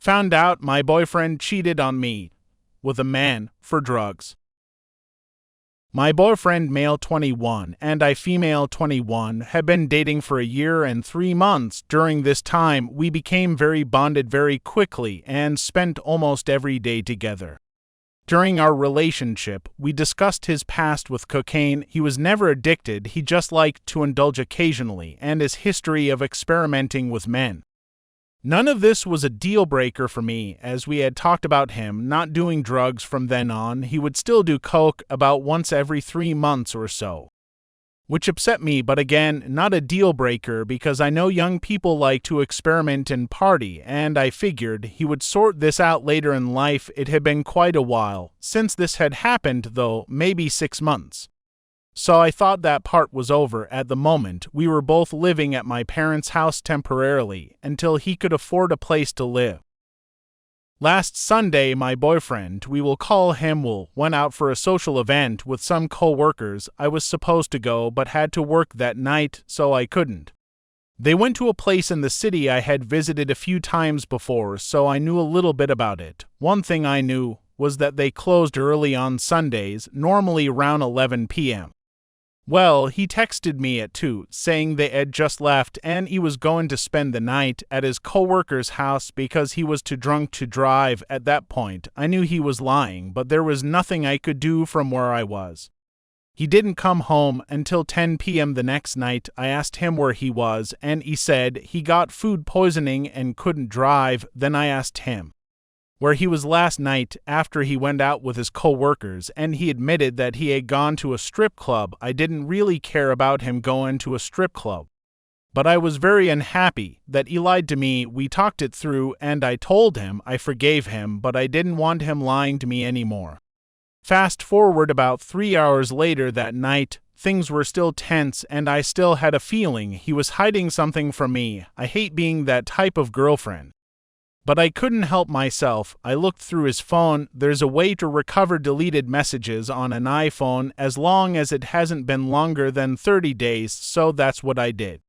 Found out my boyfriend cheated on me with a man for drugs. My boyfriend, male 21, and I, female 21, had been dating for a year and 3 months. During this time, we became very bonded very quickly and spent almost every day together. During our relationship, we discussed his past with cocaine. He was never addicted, he just liked to indulge occasionally, and his history of experimenting with men. None of this was a deal-breaker for me, as we had talked about him not doing drugs from then on. He would still do coke about once every 3 months or so, which upset me, but again, not a deal-breaker because I know young people like to experiment and party, and I figured he would sort this out later in life. It had been quite a while since this had happened, though, maybe 6 months. So I thought that part was over at the moment. We were both living at my parents' house temporarily until he could afford a place to live. Last Sunday, my boyfriend, we will call him Will, went out for a social event with some co-workers. I was supposed to go but had to work that night, so I couldn't. They went to a place in the city I had visited a few times before, so I knew a little bit about it. One thing I knew was that they closed early on Sundays, normally around 11 p.m. Well, he texted me at 2, saying they had just left and he was going to spend the night at his co-worker's house because he was too drunk to drive. At that point, I knew he was lying, but there was nothing I could do from where I was. He didn't come home until 10 p.m. the next night. I asked him where he was, and he said he got food poisoning and couldn't drive. Then I asked him where he was last night after he went out with his co-workers, and he admitted that he had gone to a strip club. I didn't really care about him going to a strip club, but I was very unhappy that he lied to me. We talked it through, and I told him I forgave him, but I didn't want him lying to me anymore. Fast forward about 3 hours later that night, things were still tense, and I still had a feeling he was hiding something from me. I hate being that type of girlfriend, but I couldn't help myself. I looked through his phone. There's a way to recover deleted messages on an iPhone as long as it hasn't been longer than 30 days, so that's what I did.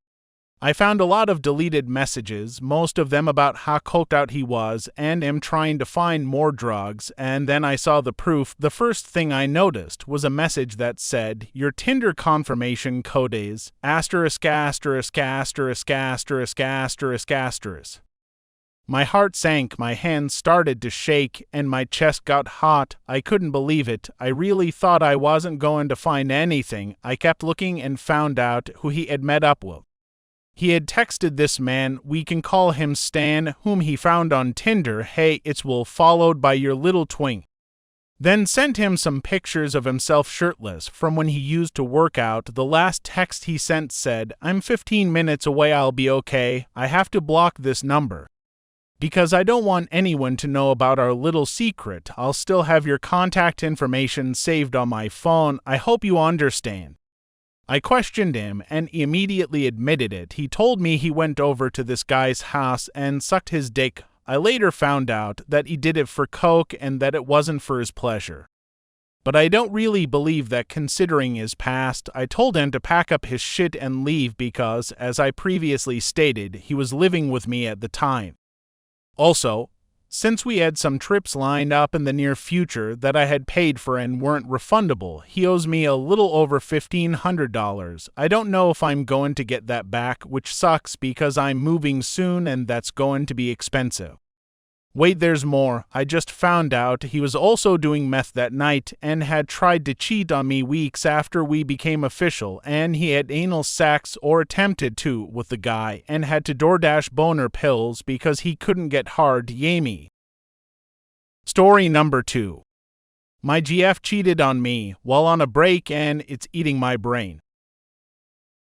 I found a lot of deleted messages, most of them about how coked out he was and him trying to find more drugs, and then I saw the proof. The first thing I noticed was a message that said, "Your Tinder confirmation code is ********************************************************************************************************************************************************************************************************************************************************************************************** I couldn't believe it. I really thought I wasn't going to find anything. I kept looking and found out who he had met up with. He had texted this man, we can call him Stan, whom he found on Tinder. "Hey, it's Will, followed by your little twink." Then sent him some pictures of himself shirtless from when he used to work out. The last text he sent said, "I'm 15 minutes away, I'll be okay. I have to block this number because I don't want anyone to know about our little secret. I'll still have your contact information saved on my phone. I hope you understand." I questioned him, and he immediately admitted it. He told me he went over to this guy's house and sucked his dick. I later found out that he did it for coke and that it wasn't for his pleasure. But I don't really believe that, considering his past. I told him to pack up his shit and leave because, as I previously stated, he was living with me at the time. Also, since we had some trips lined up in the near future that I had paid for and weren't refundable, he owes me a little over $1,500. I don't know if I'm going to get that back, which sucks because I'm moving soon and that's going to be expensive. Wait, there's more. I just found out he was also doing meth that night and had tried to cheat on me weeks after we became official, and he had anal sex, or attempted to, with the guy, and had to DoorDash boner pills because he couldn't get hard. Yammy. Story number 2. My GF cheated on me while on a break and it's eating my brain.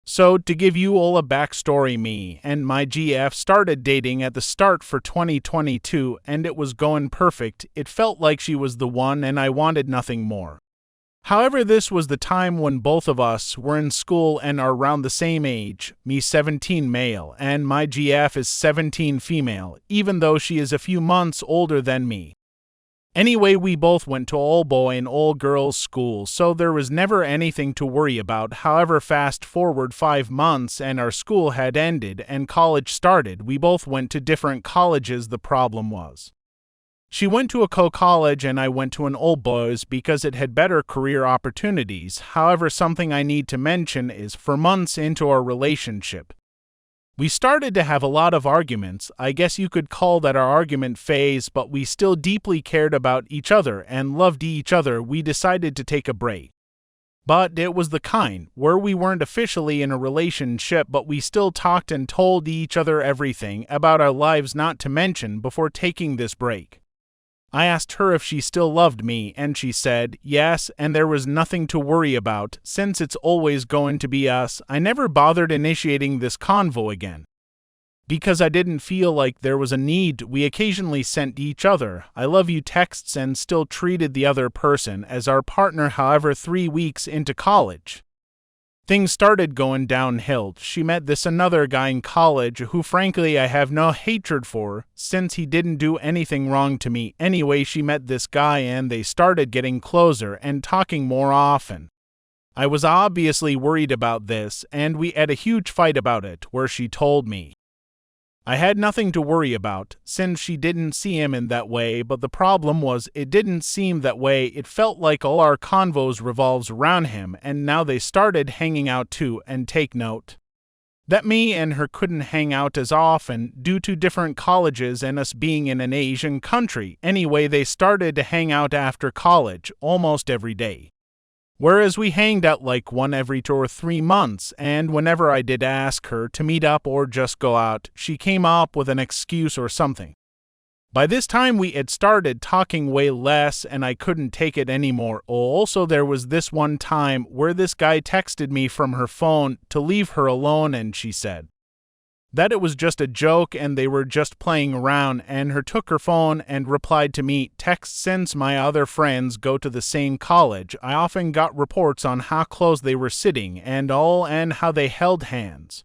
So, to give you all a backstory, me and my GF started dating at the start for 2022 and it was going perfect. It felt like she was the one and I wanted nothing more. However, this was the time when both of us were in school and are around the same age, me 17 male and my GF is 17 female, even though she is a few months older than me. Anyway, we both went to all boy and all girls school, so there was never anything to worry about. However, fast forward 5 months and our school had ended and college started. We both went to different colleges. The problem was, she went to a co-college and I went to an old boys because it had better career opportunities. However, something I need to mention is, for months into our relationship, we started to have a lot of arguments. I guess you could call that our argument phase, but we still deeply cared about each other and loved each other. We decided to take a break. But it was the kind where we weren't officially in a relationship, but we still talked and told each other everything about our lives, not to mention before taking this break. I asked her if she still loved me, and she said yes, and there was nothing to worry about, since it's always going to be us. I never bothered initiating this convo again, because I didn't feel like there was a need. We occasionally sent each other "I love you" texts and still treated the other person as our partner. However, 3 weeks into college, things started going downhill. She met this another guy in college who frankly I have no hatred for, since he didn't do anything wrong to me. Anyway, she met this guy and they started getting closer and talking more often. I was obviously worried about this, and we had a huge fight about it, where she told me I had nothing to worry about, since she didn't see him in that way. But the problem was, it didn't seem that way. It felt like all our convos revolves around him, and now they started hanging out too. And take note that me and her couldn't hang out as often due to different colleges and us being in an Asian country. Anyway, they started to hang out after college almost every day, whereas we hanged out like one every 2 or 3 months. And whenever I did ask her to meet up or just go out, she came up with an excuse or something. By this time we had started talking way less and I couldn't take it anymore. Also, there was this one time where this guy texted me from her phone to leave her alone, and she said that it was just a joke and they were just playing around, and her took her phone and replied to me texts. Since my other friends go to the same college, I often got reports on how close they were sitting and all, and how they held hands.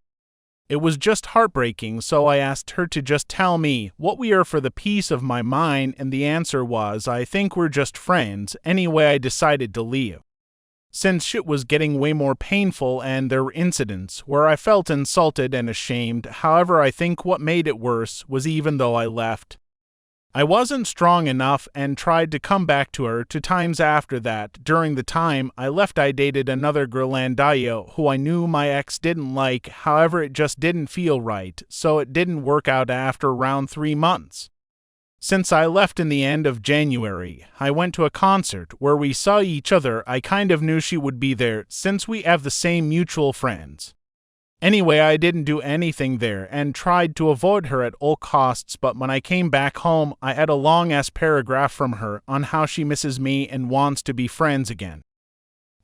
It was just heartbreaking, so I asked her to just tell me what we are for the peace of my mind, and the answer was, I think we're just friends. Anyway, I decided to leave, since shit was getting way more painful and there were incidents where I felt insulted and ashamed. However, I think what made it worse was, even though I left, I wasn't strong enough and tried to come back to her 2 times after that. During the time I left, I dated another girl, Andayo, who I knew my ex didn't like. However, it just didn't feel right, so it didn't work out. After around 3 months since I left in the end of January, I went to a concert where we saw each other. I kind of knew she would be there since we have the same mutual friends. Anyway, I didn't do anything there and tried to avoid her at all costs, but when I came back home, I had a long-ass paragraph from her on how she misses me and wants to be friends again.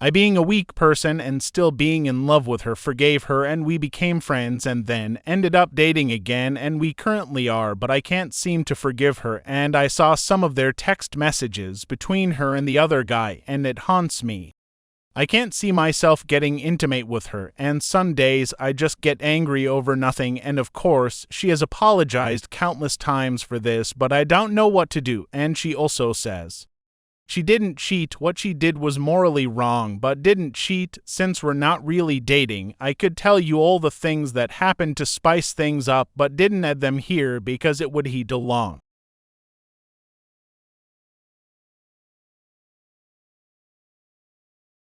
I, being a weak person and still being in love with her, forgave her and we became friends, and then ended up dating again, and we currently are, but I can't seem to forgive her. And I saw some of their text messages between her and the other guy, and it haunts me. I can't see myself getting intimate with her, and some days I just get angry over nothing. And of course, she has apologized countless times for this, but I don't know what to do. And she also says she didn't cheat. What she did was morally wrong, but didn't cheat. Since we're not really dating, I could tell you all the things that happened to spice things up, but didn't add them here because it would heed long.